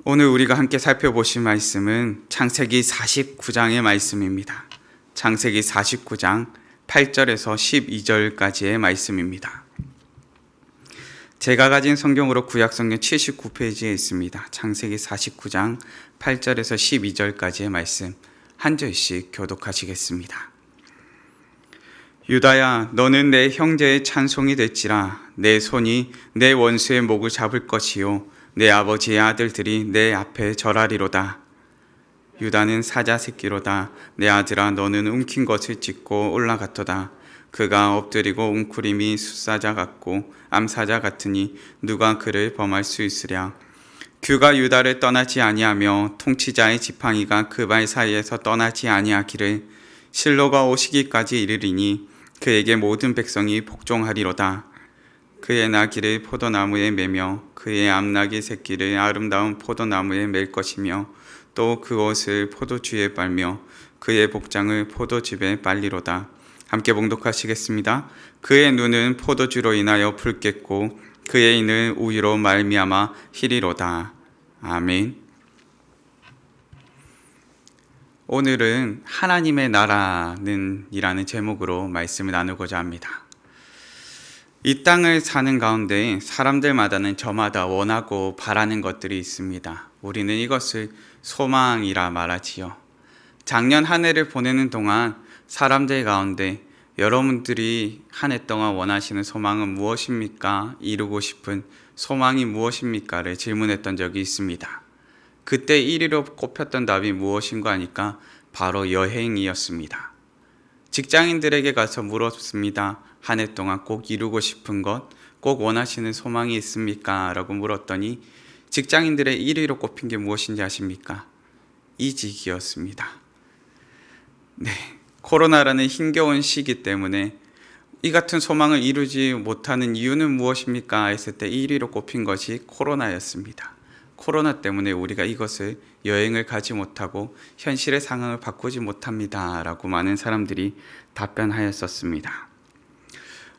오늘 우리가 함께 살펴보실 말씀은 창세기 49장의 말씀입니다. 창세기 49장 8절에서 12절까지의 말씀입니다. 제가 가진 성경으로 구약성경 79페이지에 있습니다. 창세기 49장 8절에서 12절까지의 말씀 한 절씩 교독하시겠습니다. 유다야, 너는 내 형제의 찬송이 될지라. 내 손이 내 원수의 목을 잡을 것이요 내 아버지의 아들들이 내 앞에 절하리로다. 유다는 사자 새끼로다. 내 아들아, 너는 움킨 것을 찢고 올라갔도다. 그가 엎드리고 웅크림이 숫사자 같고 암사자 같으니 누가 그를 범할 수 있으랴. 그가 유다를 떠나지 아니하며 통치자의 지팡이가 그 발 사이에서 떠나지 아니하기를 실로가 오시기까지 이르리니 그에게 모든 백성이 복종하리로다. 그의 나귀를 포도나무에 매며 그의 암나귀 새끼를 아름다운 포도나무에 맬 것이며 또 그 옷을 포도주에 빨며 그의 복장을 포도즙에 빨리로다. 함께 봉독하시겠습니다. 그의 눈은 포도주로 인하여 붉겠고 그의 인은 우유로 말미암아 희리로다. 아멘. 오늘은 하나님의 나라는 이라는 제목으로 말씀을 나누고자 합니다. 이 땅을 사는 가운데 사람들마다는 저마다 원하고 바라는 것들이 있습니다. 우리는 이것을 소망이라 말하지요. 작년 한 해를 보내는 동안 사람들 가운데 여러분들이 한 해 동안 원하시는 소망은 무엇입니까? 이루고 싶은 소망이 무엇입니까?를 질문했던 적이 있습니다. 그때 1위로 꼽혔던 답이 무엇인가 하니까 바로 여행이었습니다. 직장인들에게 가서 물었습니다. 한 해 동안 꼭 이루고 싶은 것, 꼭 원하시는 소망이 있습니까? 라고 물었더니 직장인들의 1위로 꼽힌 게 무엇인지 아십니까? 이직이었습니다. 네, 코로나라는 힘겨운 시기 때문에 이 같은 소망을 이루지 못하는 이유는 무엇입니까? 했을 때 1위로 꼽힌 것이 코로나였습니다. 코로나 때문에 우리가 이것을 여행을 가지 못하고 현실의 상황을 바꾸지 못합니다. 라고 많은 사람들이 답변하였었습니다.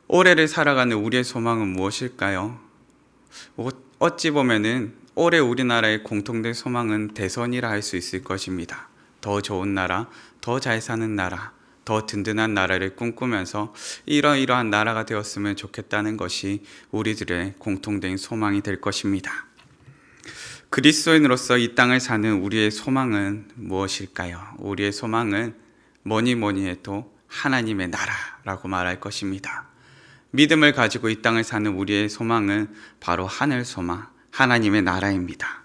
올해를 살아가는 우리의 소망은 무엇일까요? 어찌 보면은 올해 우리나라의 공통된 소망은 대선이라 할 수 있을 것입니다. 더 좋은 나라, 더 잘 사는 나라, 더 든든한 나라를 꿈꾸면서 이러이러한 나라가 되었으면 좋겠다는 것이 우리들의 공통된 소망이 될 것입니다. 그리스도인으로서 이 땅을 사는 우리의 소망은 무엇일까요? 우리의 소망은 뭐니 해도 하나님의 나라라고 말할 것입니다. 믿음을 가지고 이 땅을 사는 우리의 소망은 바로 하늘 소망, 하나님의 나라입니다.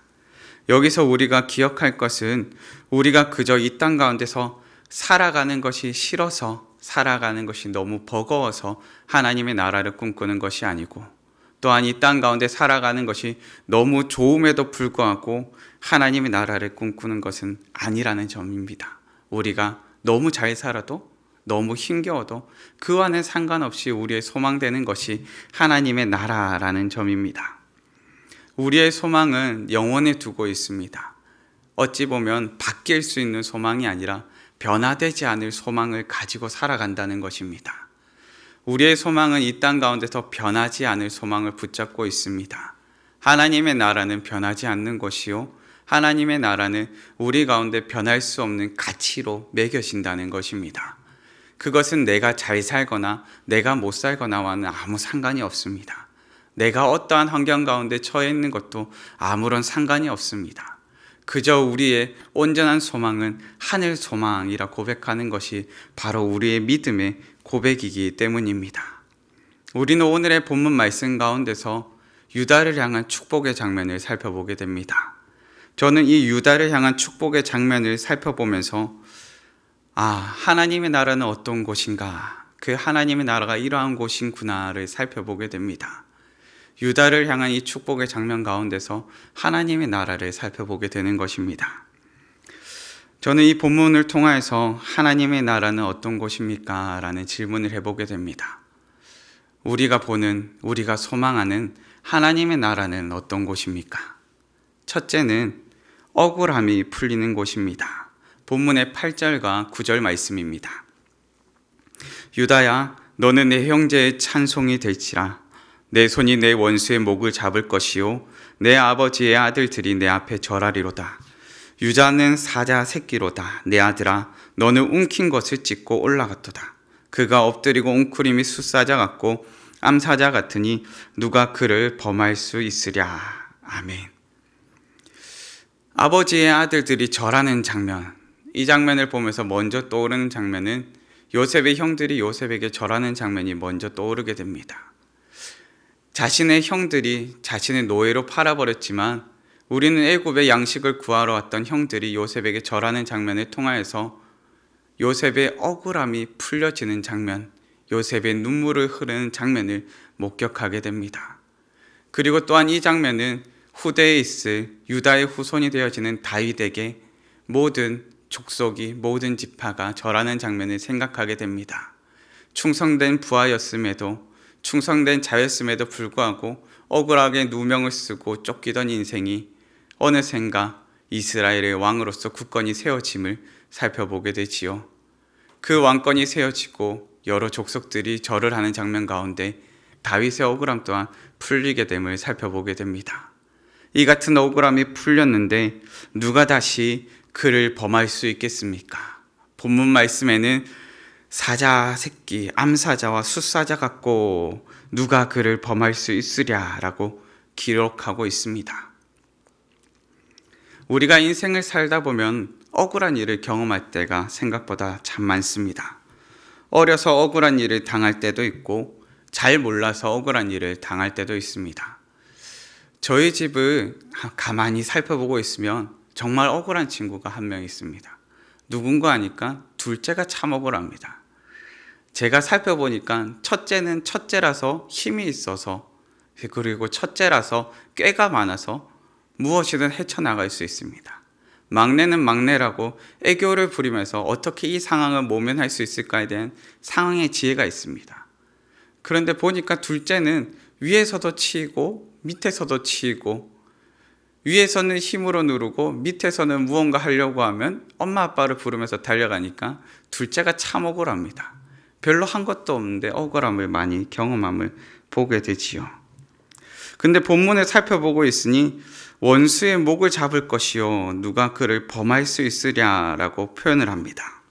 여기서 우리가 기억할 것은 우리가 그저 이 땅 가운데서 살아가는 것이 싫어서, 살아가는 것이 너무 버거워서 하나님의 나라를 꿈꾸는 것이 아니고, 또한 이 땅 가운데 살아가는 것이 너무 좋음에도 불구하고 하나님의 나라를 꿈꾸는 것은 아니라는 점입니다. 우리가 너무 잘 살아도, 너무 힘겨워도 그와는 상관없이 우리의 소망되는 것이 하나님의 나라라는 점입니다. 우리의 소망은 영원에 두고 있습니다. 어찌 보면 바뀔 수 있는 소망이 아니라 변화되지 않을 소망을 가지고 살아간다는 것입니다. 우리의 소망은 이 땅 가운데서 변하지 않을 소망을 붙잡고 있습니다. 하나님의 나라는 변하지 않는 것이요, 하나님의 나라는 우리 가운데 변할 수 없는 가치로 매겨진다는 것입니다. 그것은 내가 잘 살거나 내가 못 살거나와는 아무 상관이 없습니다. 내가 어떠한 환경 가운데 처해 있는 것도 아무런 상관이 없습니다. 그저 우리의 온전한 소망은 하늘 소망이라 고백하는 것이 바로 우리의 믿음의 고백이기 때문입니다. 우리는 오늘의 본문 말씀 가운데서 유다를 향한 축복의 장면을 살펴보게 됩니다. 저는 이 유다를 향한 축복의 장면을 살펴보면서 하나님의 나라는 어떤 곳인가, 그 하나님의 나라가 이러한 곳인구나를 살펴보게 됩니다. 유다를 향한 이 축복의 장면 가운데서 하나님의 나라를 살펴보게 되는 것입니다. 저는 이 본문을 통하여서 하나님의 나라는 어떤 곳입니까? 라는 질문을 해보게 됩니다. 우리가 보는, 우리가 소망하는 하나님의 나라는 어떤 곳입니까? 첫째는 억울함이 풀리는 곳입니다. 본문의 8절과 9절 말씀입니다. 유다야, 너는 내 형제의 찬송이 될지라. 내 손이 내 원수의 목을 잡을 것이요 내 아버지의 아들들이 내 앞에 절하리로다. 유다는 사자 새끼로다. 내 아들아, 너는 움킨 것을 찢고 올라갔도다. 그가 엎드리고 웅크림이 숫사자 같고 암사자 같으니 누가 그를 범할 수 있으랴. 아멘. 아버지의 아들들이 절하는 장면, 이 장면을 보면서 먼저 떠오르는 장면은 요셉의 형들이 요셉에게 절하는 장면이 먼저 떠오르게 됩니다. 자신의 형들이 자신의 노예로 팔아버렸지만 우리는 애굽의 양식을 구하러 왔던 형들이 요셉에게 절하는 장면을 통하여서 요셉의 억울함이 풀려지는 장면, 요셉의 눈물을 흐르는 장면을 목격하게 됩니다. 그리고 또한 이 장면은 후대에 있을 유다의 후손이 되어지는 다윗에게 모든 족속이, 모든 지파가 절하는 장면을 생각하게 됩니다. 충성된 부하였음에도, 충성된 자였음에도 불구하고 억울하게 누명을 쓰고 쫓기던 인생이 어느샌가 이스라엘의 왕으로서 굳건히 세워짐을 살펴보게 되지요. 그 왕권이 세워지고 여러 족속들이 절을 하는 장면 가운데 다윗의 억울함 또한 풀리게 됨을 살펴보게 됩니다. 이 같은 억울함이 풀렸는데 누가 다시 그를 범할 수 있겠습니까? 본문 말씀에는 사자 새끼, 암사자와 숫사자 같고 누가 그를 범할 수 있으랴라고 기록하고 있습니다. 우리가 인생을 살다 보면 억울한 일을 경험할 때가 생각보다 참 많습니다. 어려서 억울한 일을 당할 때도 있고 잘 몰라서 억울한 일을 당할 때도 있습니다. 저희 집을 가만히 살펴보고 있으면 정말 억울한 친구가 한 명 있습니다. 누군가 하니까 둘째가 참 억울합니다. 제가 살펴보니까 첫째는 첫째라서 힘이 있어서, 그리고 첫째라서 꾀가 많아서 무엇이든 헤쳐나갈 수 있습니다. 막내는 막내라고 애교를 부리면서 어떻게 이 상황을 모면할 수 있을까에 대한 상황의 지혜가 있습니다. 그런데 보니까 둘째는 위에서도 치이고 밑에서도 치이고, 위에서는 힘으로 누르고 밑에서는 무언가 하려고 하면 엄마 아빠를 부르면서 달려가니까 둘째가 참 억울합니다. 별로 한 것도 없는데 억울함을 많이 경험함을 보게 되지요. 근데 본문을 살펴보고 있으니 원수의 목을 잡을 것이요 누가 그를 범할 수 있으랴라고 표현을 합니다.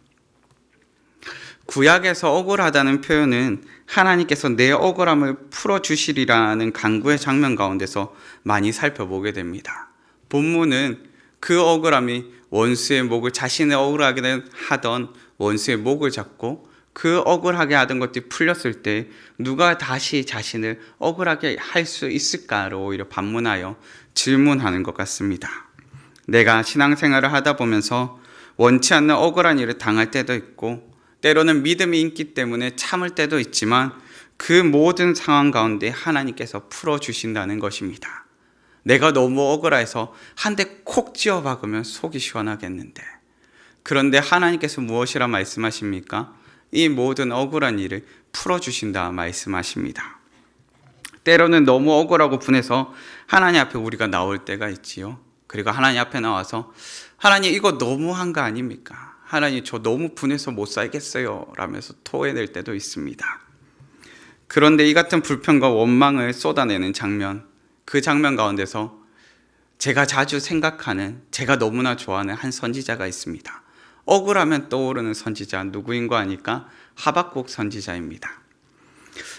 구약에서 억울하다는 표현은 하나님께서 내 억울함을 풀어주시리라는 간구의 장면 가운데서 많이 살펴보게 됩니다. 본문은 그 억울함이 원수의 목을, 자신의 억울하게 하던 원수의 목을 잡고 그 억울하게 하던 것들이 풀렸을 때 누가 다시 자신을 억울하게 할 수 있을까로 오히려 반문하여 질문하는 것 같습니다. 내가 신앙생활을 하다 보면서 원치 않는 억울한 일을 당할 때도 있고 때로는 믿음이 있기 때문에 참을 때도 있지만 그 모든 상황 가운데 하나님께서 풀어주신다는 것입니다. 내가 너무 억울해서 한 대 콕 찌어 박으면 속이 시원하겠는데, 그런데 하나님께서 무엇이라 말씀하십니까? 이 모든 억울한 일을 풀어주신다 말씀하십니다. 때로는 너무 억울하고 분해서 하나님 앞에 우리가 나올 때가 있지요. 그리고 하나님 앞에 나와서 하나님 이거 너무한 거 아닙니까? 하나님 저 너무 분해서 못 살겠어요 라면서 토해낼 때도 있습니다. 그런데 이 같은 불평과 원망을 쏟아내는 장면, 그 장면 가운데서 제가 자주 생각하는, 제가 너무나 좋아하는 한 선지자가 있습니다. 억울하면 떠오르는 선지자 누구인가 하니까 하박국 선지자입니다.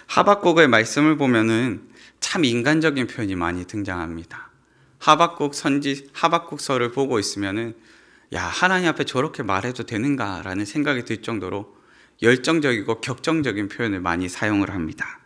하박국의 말씀을 보면은 참 인간적인 표현이 많이 등장합니다. 하박국서를 보고 있으면은 야, 하나님 앞에 저렇게 말해도 되는가라는 생각이 들 정도로 열정적이고 격정적인 표현을 많이 사용을 합니다.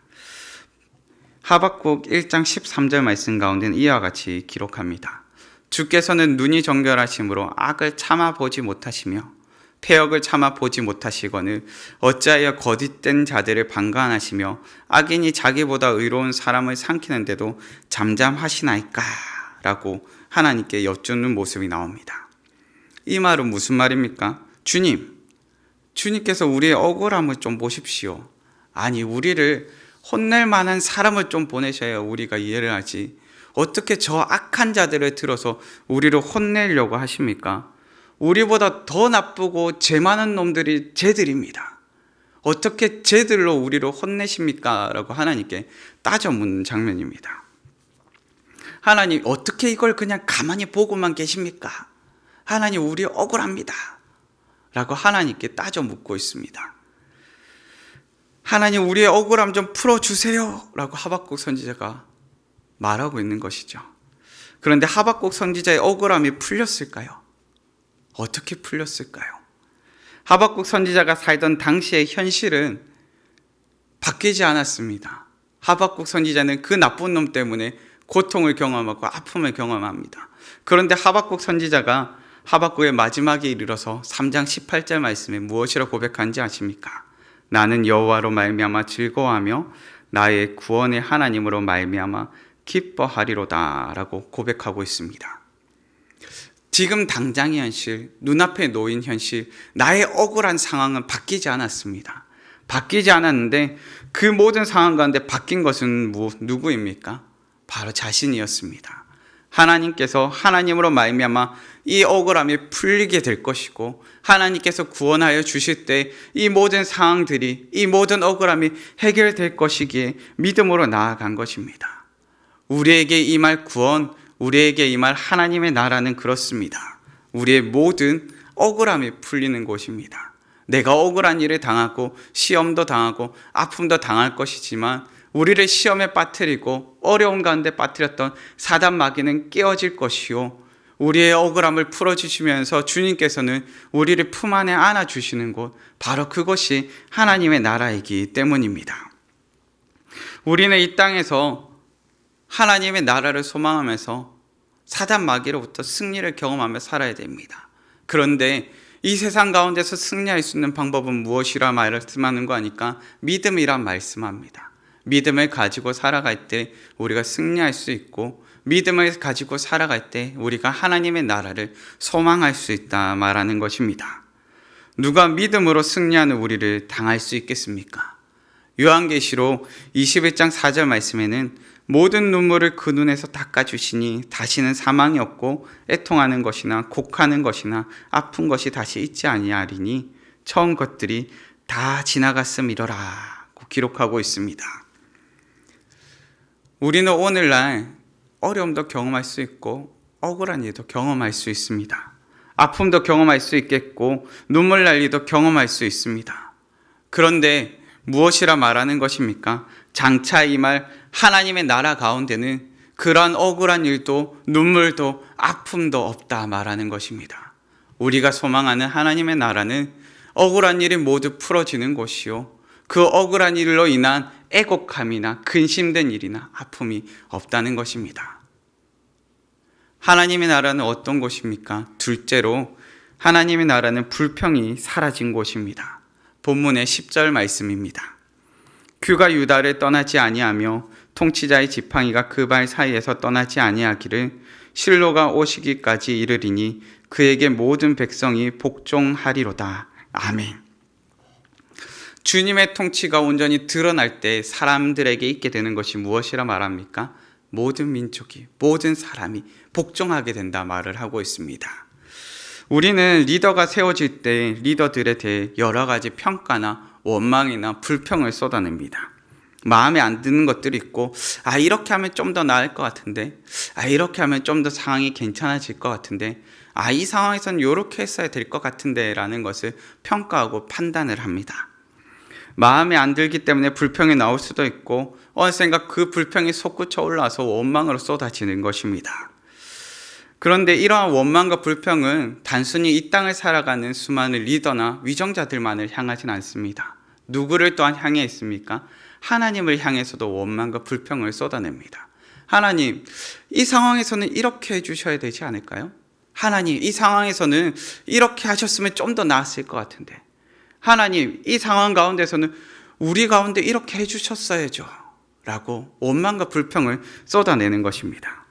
하박국 1장 13절 말씀 가운데는 이와 같이 기록합니다. 주께서는 눈이 정결하심으로 악을 참아보지 못하시며 패역을 참아보지 못하시거늘 어찌하여 거짓된 자들을 방관하시며 악인이 자기보다 의로운 사람을 삼키는데도 잠잠하시나이까? 라고 하나님께 여쭙는 모습이 나옵니다. 이 말은 무슨 말입니까? 주님께서 우리의 억울함을 좀 보십시오. 아니, 우리를 혼낼 만한 사람을 좀 보내셔야 우리가 이해를 하지. 어떻게 저 악한 자들을 들어서 우리를 혼내려고 하십니까? 우리보다 더 나쁘고 죄 많은 놈들이 쟤들입니다. 어떻게 쟤들로 우리를 혼내십니까? 라고 하나님께 따져 묻는 장면입니다. 하나님 어떻게 이걸 그냥 가만히 보고만 계십니까? 하나님 우리 억울합니다 라고 하나님께 따져 묻고 있습니다. 하나님 우리의 억울함 좀 풀어주세요 라고 하박국 선지자가 말하고 있는 것이죠. 그런데 하박국 선지자의 억울함이 풀렸을까요? 어떻게 풀렸을까요? 하박국 선지자가 살던 당시의 현실은 바뀌지 않았습니다. 하박국 선지자는 그 나쁜 놈 때문에 고통을 경험하고 아픔을 경험합니다. 그런데 하박국 선지자가 하박국의 마지막에 이르러서 3장 18절 말씀에 무엇이라 고백한지 아십니까? 나는 여호와로 말미암아 즐거워하며 나의 구원의 하나님으로 말미암아 기뻐하리로다 라고 고백하고 있습니다. 지금 당장의 현실, 눈앞에 놓인 현실, 나의 억울한 상황은 바뀌지 않았습니다. 바뀌지 않았는데 그 모든 상황 가운데 바뀐 것은 누구입니까? 바로 자신이었습니다. 하나님께서 하나님으로 말미암아 이 억울함이 풀리게 될 것이고 하나님께서 구원하여 주실 때 이 모든 상황들이 이 모든 억울함이 해결될 것이기에 믿음으로 나아간 것입니다. 우리에게 임할 구원, 우리에게 임할 하나님의 나라는 그렇습니다. 우리의 모든 억울함이 풀리는 곳입니다. 내가 억울한 일을 당하고 시험도 당하고 아픔도 당할 것이지만 우리를 시험에 빠뜨리고 어려움 가운데 빠뜨렸던 사단 마귀는 깨어질 것이요 우리의 억울함을 풀어주시면서 주님께서는 우리를 품 안에 안아주시는 곳, 바로 그것이 하나님의 나라이기 때문입니다. 우리는 이 땅에서 하나님의 나라를 소망하면서 사단 마귀로부터 승리를 경험하며 살아야 됩니다. 그런데 이 세상 가운데서 승리할 수 있는 방법은 무엇이라 말씀하는 거 아니까 믿음이란 말씀합니다. 믿음을 가지고 살아갈 때 우리가 승리할 수 있고 믿음을 가지고 살아갈 때 우리가 하나님의 나라를 소망할 수 있다 말하는 것입니다. 누가 믿음으로 승리하는 우리를 당할 수 있겠습니까? 요한계시록 21장 4절 말씀에는 모든 눈물을 그 눈에서 닦아주시니 다시는 사망이 없고 애통하는 것이나 곡하는 것이나 아픈 것이 다시 있지 아니하리니 처음 것들이 다 지나갔음이로라 기록하고 있습니다. 우리는 오늘날 어려움도 경험할 수 있고 억울한 일도 경험할 수 있습니다. 아픔도 경험할 수 있겠고 눈물 날 일도 경험할 수 있습니다. 그런데 무엇이라 말하는 것입니까? 장차 임할 하나님의 나라 가운데는 그러한 억울한 일도 눈물도 아픔도 없다 말하는 것입니다. 우리가 소망하는 하나님의 나라는 억울한 일이 모두 풀어지는 곳이요 그 억울한 일로 인한 애곡함이나 근심된 일이나 아픔이 없다는 것입니다. 하나님의 나라는 어떤 곳입니까? 둘째로 하나님의 나라는 불평이 사라진 곳입니다. 본문의 10절 말씀입니다. 그가 유다를 떠나지 아니하며 통치자의 지팡이가 그 발 사이에서 떠나지 아니하기를 실로가 오시기까지 이르리니 그에게 모든 백성이 복종하리로다. 아멘. 주님의 통치가 온전히 드러날 때 사람들에게 있게 되는 것이 무엇이라 말합니까? 모든 민족이, 모든 사람이 복종하게 된다 말을 하고 있습니다. 우리는 리더가 세워질 때 리더들에 대해 여러 가지 평가나 원망이나 불평을 쏟아냅니다. 마음에 안 드는 것들이 있고 이렇게 하면 좀 더 나을 것 같은데 이렇게 하면 좀 더 상황이 괜찮아질 것 같은데 이 상황에서는 이렇게 했어야 될 것 같은데 라는 것을 평가하고 판단을 합니다. 마음에 안 들기 때문에 불평이 나올 수도 있고 어느샌가 그 불평이 솟구쳐 올라와서 원망으로 쏟아지는 것입니다. 그런데 이러한 원망과 불평은 단순히 이 땅을 살아가는 수많은 리더나 위정자들만을 향하진 않습니다. 누구를 또한 향해 있습니까? 하나님을 향해서도 원망과 불평을 쏟아냅니다. 하나님, 이 상황에서는 이렇게 해주셔야 되지 않을까요? 하나님, 이 상황에서는 이렇게 하셨으면 좀 더 나았을 것 같은데 하나님, 이 상황 가운데서는 우리 가운데 이렇게 해주셨어야죠 라고 원망과 불평을 쏟아내는 것입니다.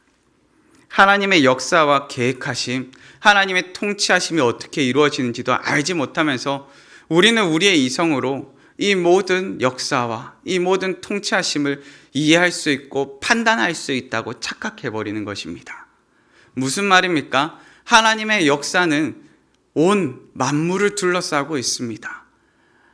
하나님의 역사와 계획하심, 하나님의 통치하심이 어떻게 이루어지는지도 알지 못하면서 우리는 우리의 이성으로 이 모든 역사와 이 모든 통치하심을 이해할 수 있고 판단할 수 있다고 착각해버리는 것입니다. 무슨 말입니까? 하나님의 역사는 온 만물을 둘러싸고 있습니다.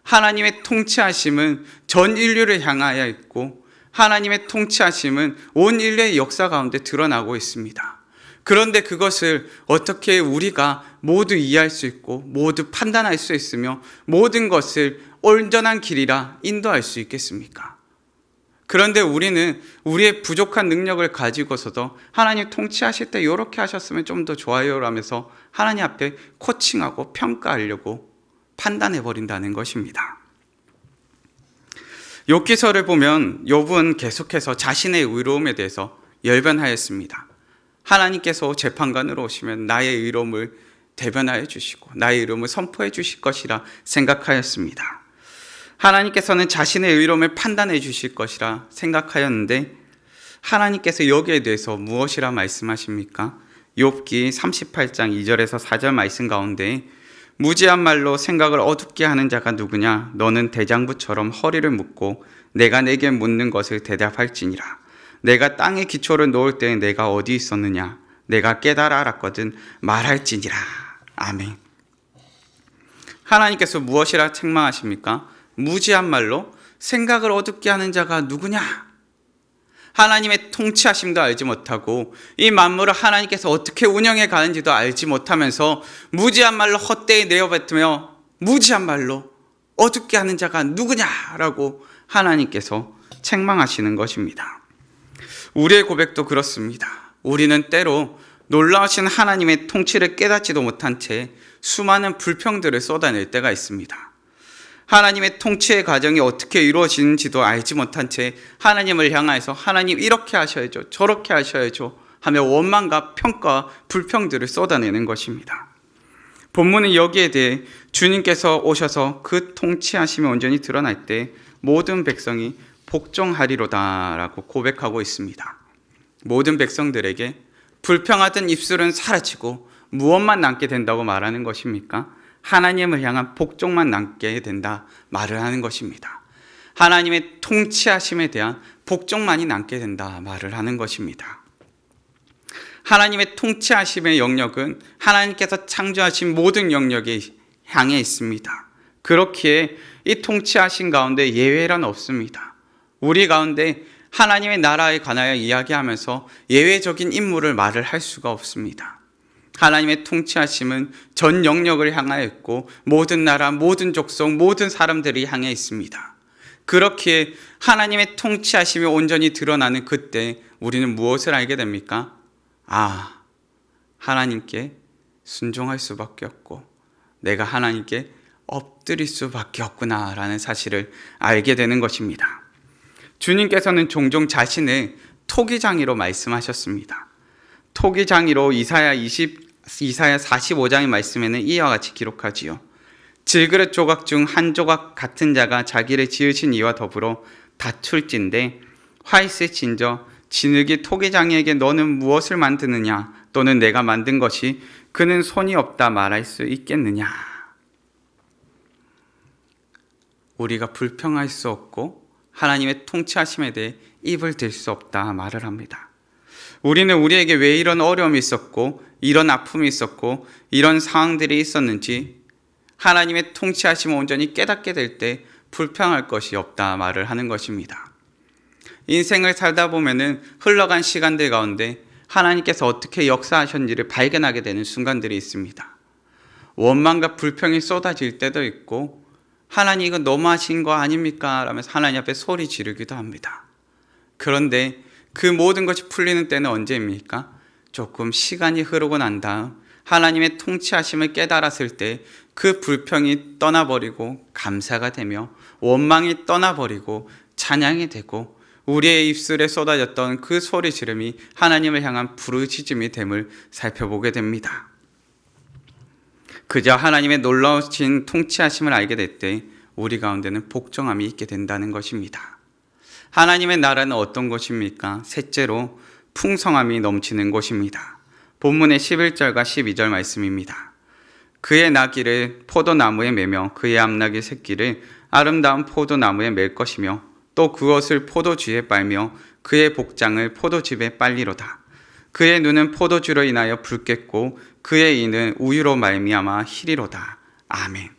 하나님의 통치하심은 전 인류를 향하여 있고 하나님의 통치하심은 온 인류의 역사 가운데 드러나고 있습니다. 그런데 그것을 어떻게 우리가 모두 이해할 수 있고 모두 판단할 수 있으며 모든 것을 온전한 길이라 인도할 수 있겠습니까? 그런데 우리는 우리의 부족한 능력을 가지고서도 하나님 통치하실 때 이렇게 하셨으면 좀 더 좋아요 라면서 하나님 앞에 코칭하고 평가하려고 판단해버린다는 것입니다. 욥기서를 보면 욥은 계속해서 자신의 의로움에 대해서 열변하였습니다. 하나님께서 재판관으로 오시면 나의 의로움을 대변하여 주시고 나의 의로움을 선포해 주실 것이라 생각하였습니다. 하나님께서는 자신의 의로움을 판단해 주실 것이라 생각하였는데 하나님께서 여기에 대해서 무엇이라 말씀하십니까? 욥기 38장 2절에서 4절 말씀 가운데 무지한 말로 생각을 어둡게 하는 자가 누구냐? 너는 대장부처럼 허리를 묶고 내가 내게 묻는 것을 대답할지니라. 내가 땅에 기초를 놓을 때에 내가 어디 있었느냐? 내가 깨달아 알았거든 말할지니라. 아멘. 하나님께서 무엇이라 책망하십니까? 무지한 말로 생각을 어둡게 하는 자가 누구냐? 하나님의 통치하심도 알지 못하고 이 만물을 하나님께서 어떻게 운영해 가는지도 알지 못하면서 무지한 말로 헛되이 내어뱉으며 무지한 말로 어둡게 하는 자가 누구냐라고 하나님께서 책망하시는 것입니다. 우리의 고백도 그렇습니다. 우리는 때로 놀라우신 하나님의 통치를 깨닫지도 못한 채 수많은 불평들을 쏟아낼 때가 있습니다. 하나님의 통치의 과정이 어떻게 이루어지는지도 알지 못한 채 하나님을 향하여서 하나님 이렇게 하셔야죠, 저렇게 하셔야죠 하며 원망과 평가와 불평들을 쏟아내는 것입니다. 본문은 여기에 대해 주님께서 오셔서 그 통치하심이 온전히 드러날 때 모든 백성이 복종하리로다 라고 고백하고 있습니다. 모든 백성들에게 불평하던 입술은 사라지고 무엇만 남게 된다고 말하는 것입니까? 하나님을 향한 복종만 남게 된다 말을 하는 것입니다. 하나님의 통치하심에 대한 복종만이 남게 된다 말을 하는 것입니다. 하나님의 통치하심의 영역은 하나님께서 창조하신 모든 영역에 향해 있습니다. 그렇기에 이 통치하신 가운데 예외란 없습니다. 우리 가운데 하나님의 나라에 관하여 이야기하면서 예외적인 인물을 말을 할 수가 없습니다. 하나님의 통치하심은 전 영역을 향하여 있고 모든 나라, 모든 족속, 모든 사람들이 향해 있습니다. 그렇기에 하나님의 통치하심이 온전히 드러나는 그때 우리는 무엇을 알게 됩니까? 하나님께 순종할 수밖에 없고 내가 하나님께 엎드릴 수밖에 없구나라는 사실을 알게 되는 것입니다. 주님께서는 종종 자신을 토기장이로 말씀하셨습니다. 토기장이로 이사야 45장의 말씀에는 이와 같이 기록하지요. 질그릇 조각 중 한 조각 같은 자가 자기를 지으신 이와 더불어 다툴진대 화이스 진저 진흙이 토기장이에게 너는 무엇을 만드느냐 또는 내가 만든 것이 그는 손이 없다 말할 수 있겠느냐. 우리가 불평할 수 없고 하나님의 통치하심에 대해 입을 댈 수 없다 말을 합니다. 우리는 우리에게 왜 이런 어려움이 있었고 이런 아픔이 있었고 이런 상황들이 있었는지 하나님의 통치하심을 온전히 깨닫게 될 때 불평할 것이 없다 말을 하는 것입니다. 인생을 살다 보면은 흘러간 시간들 가운데 하나님께서 어떻게 역사하셨는지를 발견하게 되는 순간들이 있습니다. 원망과 불평이 쏟아질 때도 있고 하나님 이거 너무하신 거 아닙니까? 라면서 하나님 앞에 소리 지르기도 합니다. 그런데 그 모든 것이 풀리는 때는 언제입니까? 조금 시간이 흐르고 난 다음 하나님의 통치하심을 깨달았을 때 그 불평이 떠나버리고 감사가 되며 원망이 떠나버리고 찬양이 되고 우리의 입술에 쏟아졌던 그 소리 지름이 하나님을 향한 부르짖음이 됨을 살펴보게 됩니다. 그저 하나님의 놀라우신 통치하심을 알게 될 때 우리 가운데는 복종함이 있게 된다는 것입니다. 하나님의 나라는 어떤 것입니까? 셋째로 풍성함이 넘치는 곳입니다. 본문의 11절과 12절 말씀입니다. 그의 나귀를 포도나무에 매며 그의 암나귀 새끼를 아름다운 포도나무에 맬 것이며 또 그것을 포도주에 빨며 그의 복장을 포도즙에 빨리로다. 그의 눈은 포도주로 인하여 붉겠고 그의 이는 우유로 말미암아 희리로다. 아멘.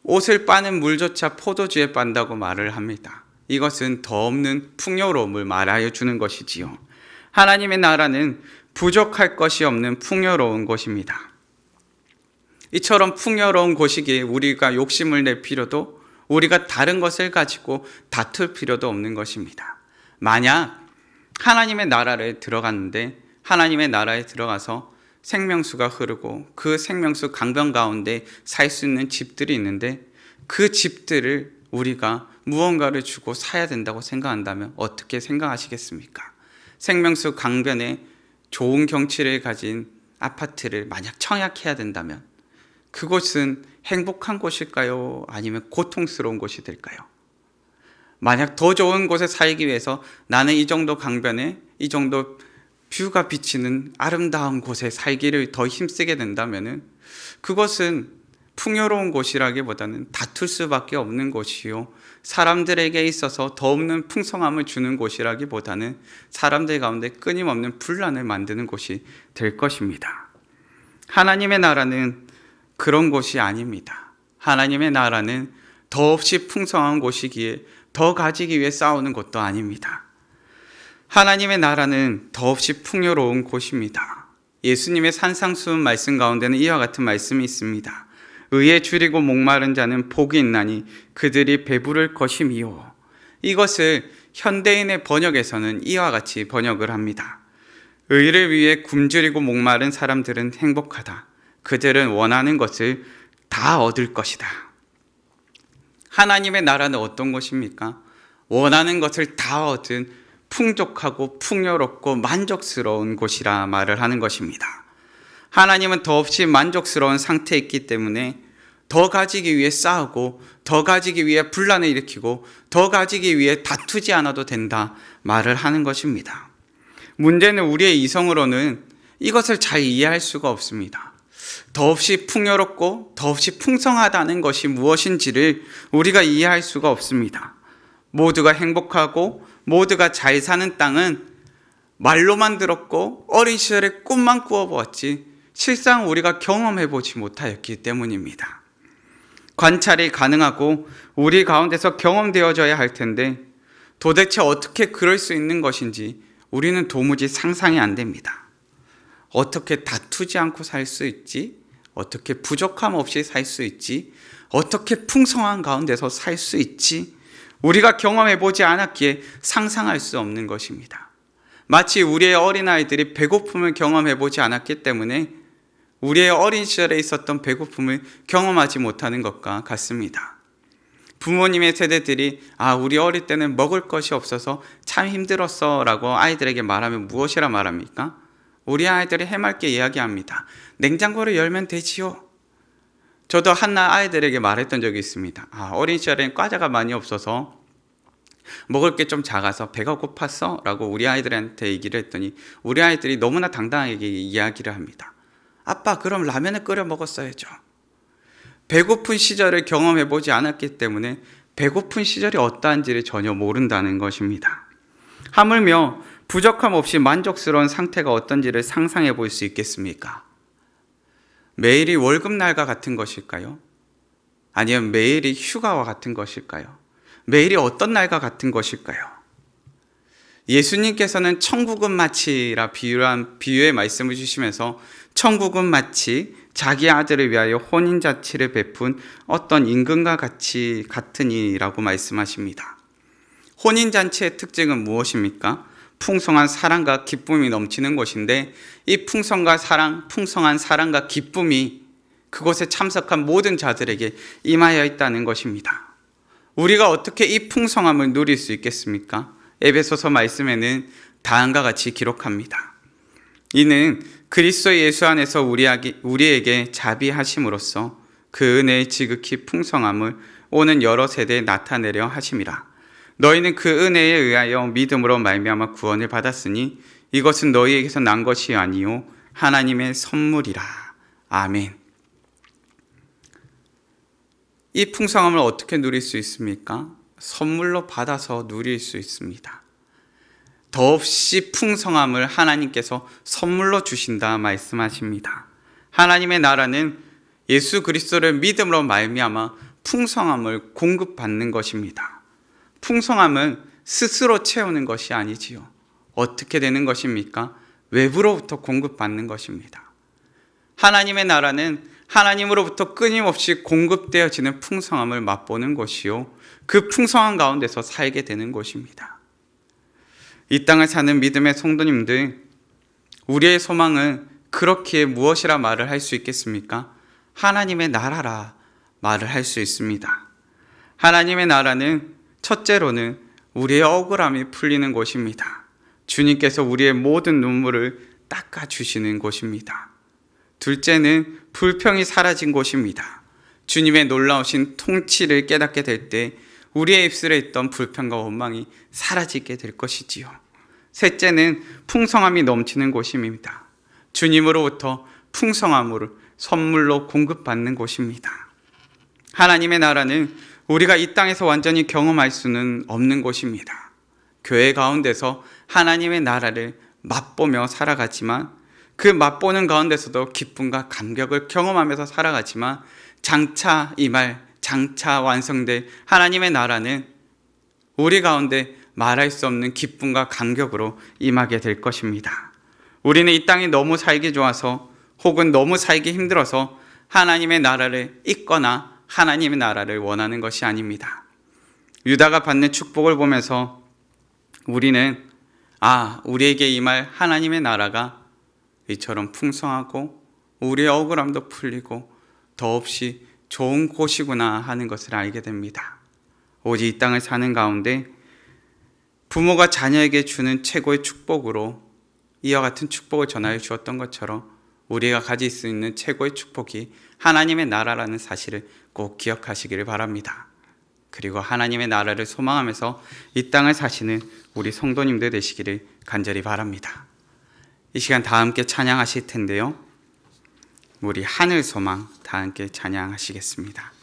옷을 빠는 물조차 포도주에 빤다고 말을 합니다. 이것은 더 없는 풍요로움을 말하여 주는 것이지요. 하나님의 나라는 부족할 것이 없는 풍요로운 곳입니다. 이처럼 풍요로운 곳이기에 우리가 욕심을 낼 필요도, 우리가 다른 것을 가지고 다툴 필요도 없는 것입니다. 만약 하나님의 나라에 들어갔는데, 하나님의 나라에 들어가서 생명수가 흐르고 그 생명수 강변 가운데 살 수 있는 집들이 있는데, 그 집들을 우리가 무언가를 주고 사야 된다고 생각한다면 어떻게 생각하시겠습니까? 생명수 강변에 좋은 경치를 가진 아파트를 만약 청약해야 된다면 그곳은 행복한 곳일까요? 아니면 고통스러운 곳이 될까요? 만약 더 좋은 곳에 살기 위해서 나는 이 정도 강변에 이 정도 뷰가 비치는 아름다운 곳에 살기를 더 힘쓰게 된다면 그것은 풍요로운 곳이라기보다는 다툴 수밖에 없는 곳이요, 사람들에게 있어서 더 없는 풍성함을 주는 곳이라기보다는 사람들 가운데 끊임없는 분란을 만드는 곳이 될 것입니다. 하나님의 나라는 그런 곳이 아닙니다. 하나님의 나라는 더없이 풍성한 곳이기에 더 가지기 위해 싸우는 것도 아닙니다. 하나님의 나라는 더없이 풍요로운 곳입니다. 예수님의 산상수훈 말씀 가운데는 이와 같은 말씀이 있습니다. 의에 줄이고 목마른 자는 복이 있나니 그들이 배부를 것임이요. 이것을 현대인의 번역에서는 이와 같이 번역을 합니다. 의를 위해 굶주리고 목마른 사람들은 행복하다. 그들은 원하는 것을 다 얻을 것이다. 하나님의 나라는 어떤 것입니까? 원하는 것을 다 얻은 풍족하고 풍요롭고 만족스러운 곳이라 말을 하는 것입니다. 하나님은 더없이 만족스러운 상태에 있기 때문에 더 가지기 위해 싸우고 더 가지기 위해 분란을 일으키고 더 가지기 위해 다투지 않아도 된다 말을 하는 것입니다. 문제는 우리의 이성으로는 이것을 잘 이해할 수가 없습니다. 더없이 풍요롭고 더없이 풍성하다는 것이 무엇인지를 우리가 이해할 수가 없습니다. 모두가 행복하고 모두가 잘 사는 땅은 말로만 들었고 어린 시절에 꿈만 꾸어보았지 실상 우리가 경험해보지 못하였기 때문입니다. 관찰이 가능하고 우리 가운데서 경험되어져야 할 텐데 도대체 어떻게 그럴 수 있는 것인지 우리는 도무지 상상이 안 됩니다. 어떻게 다투지 않고 살 수 있지? 어떻게 부족함 없이 살 수 있지? 어떻게 풍성한 가운데서 살 수 있지? 우리가 경험해보지 않았기에 상상할 수 없는 것입니다. 마치 우리의 어린아이들이 배고픔을 경험해보지 않았기 때문에 우리의 어린 시절에 있었던 배고픔을 경험하지 못하는 것과 같습니다. 부모님의 세대들이 우리 어릴 때는 먹을 것이 없어서 참 힘들었어 라고 아이들에게 말하면 무엇이라 말합니까? 우리 아이들이 해맑게 이야기합니다. 냉장고를 열면 되지요. 저도 한날 아이들에게 말했던 적이 있습니다. 어린 시절엔 과자가 많이 없어서 먹을 게 좀 작아서 배가 고팠어? 라고 우리 아이들한테 얘기를 했더니 우리 아이들이 너무나 당당하게 이야기를 합니다. 아빠, 그럼 라면을 끓여 먹었어야죠. 배고픈 시절을 경험해보지 않았기 때문에 배고픈 시절이 어떠한지를 전혀 모른다는 것입니다. 하물며 부족함 없이 만족스러운 상태가 어떤지를 상상해 볼 수 있겠습니까? 매일이 월급날과 같은 것일까요? 아니면 매일이 휴가와 같은 것일까요? 매일이 어떤 날과 같은 것일까요? 예수님께서는 천국은 마치라 비유의 말씀을 주시면서 천국은 마치 자기 아들을 위하여 혼인잔치를 베푼 어떤 임금과 같으니라고 말씀하십니다. 혼인잔치의 특징은 무엇입니까? 풍성한 사랑과 기쁨이 넘치는 곳인데 이 풍성한 사랑과 기쁨이 그곳에 참석한 모든 자들에게 임하여 있다는 것입니다. 우리가 어떻게 이 풍성함을 누릴 수 있겠습니까? 에베소서 말씀에는 다음과 같이 기록합니다. 이는 그리스도 예수 안에서 우리에게 자비하심으로써 그 은혜의 지극히 풍성함을 오는 여러 세대에 나타내려 하심이라. 너희는 그 은혜에 의하여 믿음으로 말미암아 구원을 받았으니 이것은 너희에게서 난 것이 아니요 하나님의 선물이라. 아멘. 이 풍성함을 어떻게 누릴 수 있습니까? 선물로 받아서 누릴 수 있습니다. 더없이 풍성함을 하나님께서 선물로 주신다 말씀하십니다. 하나님의 나라는 예수 그리스도를 믿음으로 말미암아 풍성함을 공급받는 것입니다. 풍성함은 스스로 채우는 것이 아니지요. 어떻게 되는 것입니까? 외부로부터 공급받는 것입니다. 하나님의 나라는 하나님으로부터 끊임없이 공급되어지는 풍성함을 맛보는 것이요, 그 풍성함 가운데서 살게 되는 것입니다. 이 땅을 사는 믿음의 성도님들, 우리의 소망은 그렇기에 무엇이라 말을 할 수 있겠습니까? 하나님의 나라라 말을 할 수 있습니다. 하나님의 나라는 첫째로는 우리의 억울함이 풀리는 곳입니다. 주님께서 우리의 모든 눈물을 닦아주시는 곳입니다. 둘째는 불평이 사라진 곳입니다. 주님의 놀라우신 통치를 깨닫게 될 때 우리의 입술에 있던 불평과 원망이 사라지게 될 것이지요. 셋째는 풍성함이 넘치는 곳입니다. 주님으로부터 풍성함으로 선물로 공급받는 곳입니다. 하나님의 나라는 우리가 이 땅에서 완전히 경험할 수는 없는 곳입니다. 교회 가운데서 하나님의 나라를 맛보며 살아가지만, 그 맛보는 가운데서도 기쁨과 감격을 경험하면서 살아가지만, 장차 완성될 하나님의 나라는 우리 가운데 말할 수 없는 기쁨과 감격으로 임하게 될 것입니다. 우리는 이 땅이 너무 살기 좋아서 혹은 너무 살기 힘들어서 하나님의 나라를 잊거나 하나님의 나라를 원하는 것이 아닙니다. 유다가 받는 축복을 보면서 우리는 우리에게 임할 하나님의 나라가 이처럼 풍성하고 우리의 억울함도 풀리고 더없이 좋은 곳이구나 하는 것을 알게 됩니다. 오직 이 땅을 사는 가운데 부모가 자녀에게 주는 최고의 축복으로 이와 같은 축복을 전하여 주었던 것처럼 우리가 가질 수 있는 최고의 축복이 하나님의 나라라는 사실을 꼭 기억하시기를 바랍니다. 그리고 하나님의 나라를 소망하면서 이 땅을 사시는 우리 성도님들 되시기를 간절히 바랍니다. 이 시간 다 함께 찬양하실 텐데요, 우리 하늘 소망 다 함께 찬양하시겠습니다.